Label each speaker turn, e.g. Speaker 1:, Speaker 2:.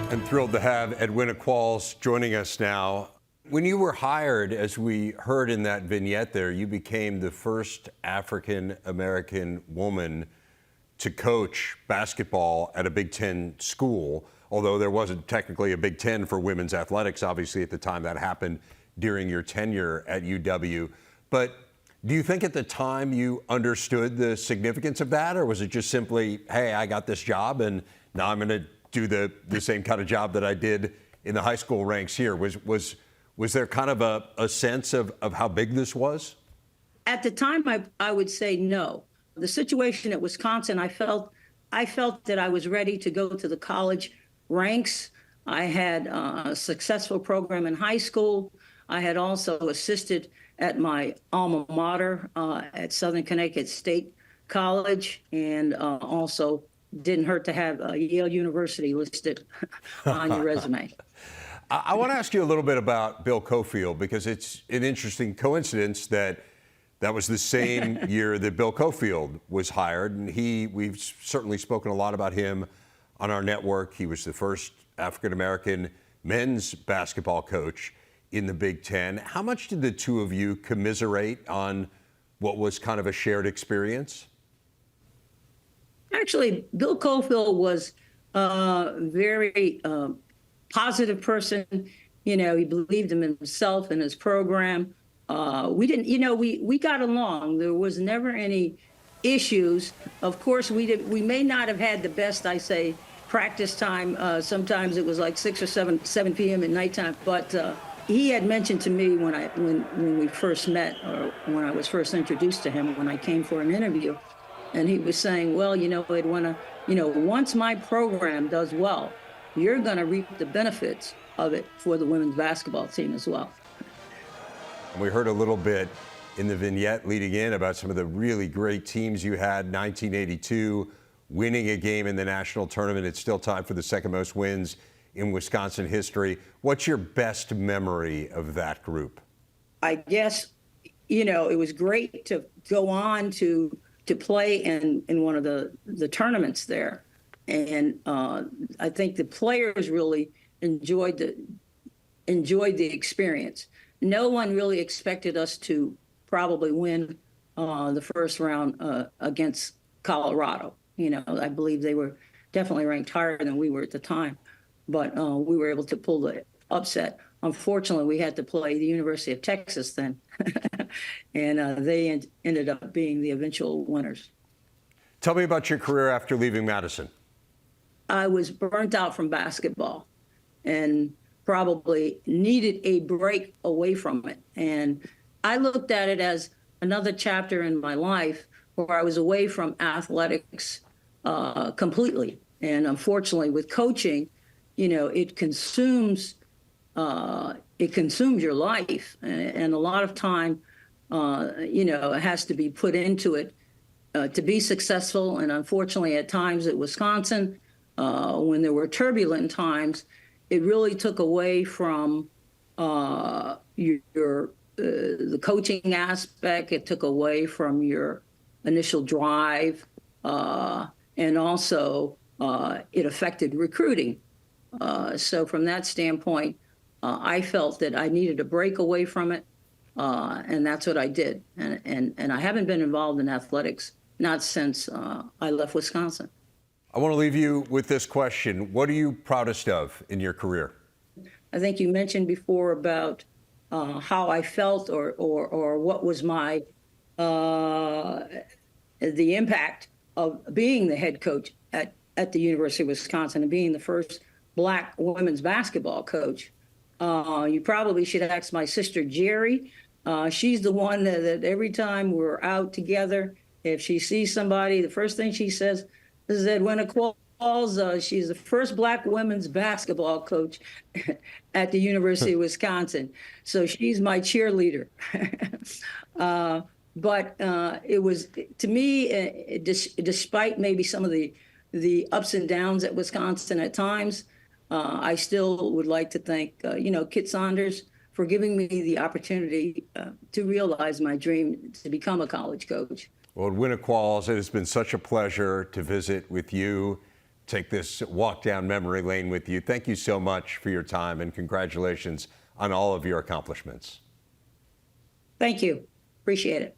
Speaker 1: I'm thrilled to have Edwina Qualls joining us now. When you were hired, as we heard in that vignette there, you became the first African-American woman to coach basketball at a Big Ten school, although there wasn't technically a Big Ten for women's athletics, obviously, at the time. That happened during your tenure at UW. But do you think at the time you understood the significance of that, or was it just simply, hey, I got this job and now I'm going to do the same kind of job that I did in the high school ranks here? Was there kind of a sense of how big this was?
Speaker 2: At the time, I would say no. The situation at Wisconsin, I felt that I was ready to go to the college ranks. I had a successful program in high school. I had also assisted at my alma mater at Southern Connecticut State College, and also didn't hurt to have Yale University listed on your resume.
Speaker 1: I want to ask you a little bit about Bill Cofield, because it's an interesting coincidence that was the same year that Bill Cofield was hired. And we've certainly spoken a lot about him on our network. He was the first African-American men's basketball coach in the Big Ten. How much did the two of you commiserate on what was kind of a shared experience?
Speaker 2: Actually, Bill Cofield was a very positive person. You know, he believed in himself and his program. We got along. There was never any issues. Of course, we may not have had the best, practice time. Sometimes it was like 6 or 7 p.m. at nighttime. But he had mentioned to me when we first met, or when I was first introduced to him, when I came for an interview, and he was saying, well, Edwina, once my program does well, you're going to reap the benefits of it for the women's basketball team as well.
Speaker 1: We heard a little bit in the vignette leading in about some of the really great teams you had. 1982, winning a game in the national tournament. It's still tied for the second most wins in Wisconsin history. What's your best memory of that group? I
Speaker 2: guess, it was great to go on to play in one of the tournaments there. And I think the players really enjoyed the experience. No one really expected us to probably win the first round against Colorado. I believe they were definitely ranked higher than we were at the time, but we were able to pull the upset. Unfortunately, we had to play the University of Texas then, and they ended up being the eventual winners.
Speaker 1: Tell me about your career after leaving Madison.
Speaker 2: I was burnt out from basketball and probably needed a break away from it. And I looked at it as another chapter in my life where I was away from athletics completely. And unfortunately, with coaching, it consumes your life, and a lot of time, it has to be put into it to be successful. And unfortunately, at times at Wisconsin, when there were turbulent times, it really took away from the coaching aspect. It took away from your initial drive, and also it affected recruiting. So from that standpoint, I felt that I needed a break away from it, and that's what I did. And I haven't been involved in athletics, not since I left Wisconsin.
Speaker 1: I want to leave you with this question. What are you proudest of in your career?
Speaker 2: I think you mentioned before about how I felt or what was my the impact of being the head coach at the University of Wisconsin and being the first Black women's basketball coach. You probably should ask my sister, Jerry. She's the one that every time we're out together, if she sees somebody, the first thing she says, "This is Edwina Qualls. She's the first Black women's basketball coach at the University of Wisconsin." So she's my cheerleader. But it was, to me, despite maybe some of the ups and downs at Wisconsin at times, I still would like to thank, Kit Saunders for giving me the opportunity to realize my dream to become a college coach.
Speaker 1: Well, Edwina Qualls, it has been such a pleasure to visit with you take this walk down memory lane with you. Thank you so much for your time, and congratulations on all of your accomplishments.
Speaker 2: Thank you. Appreciate it.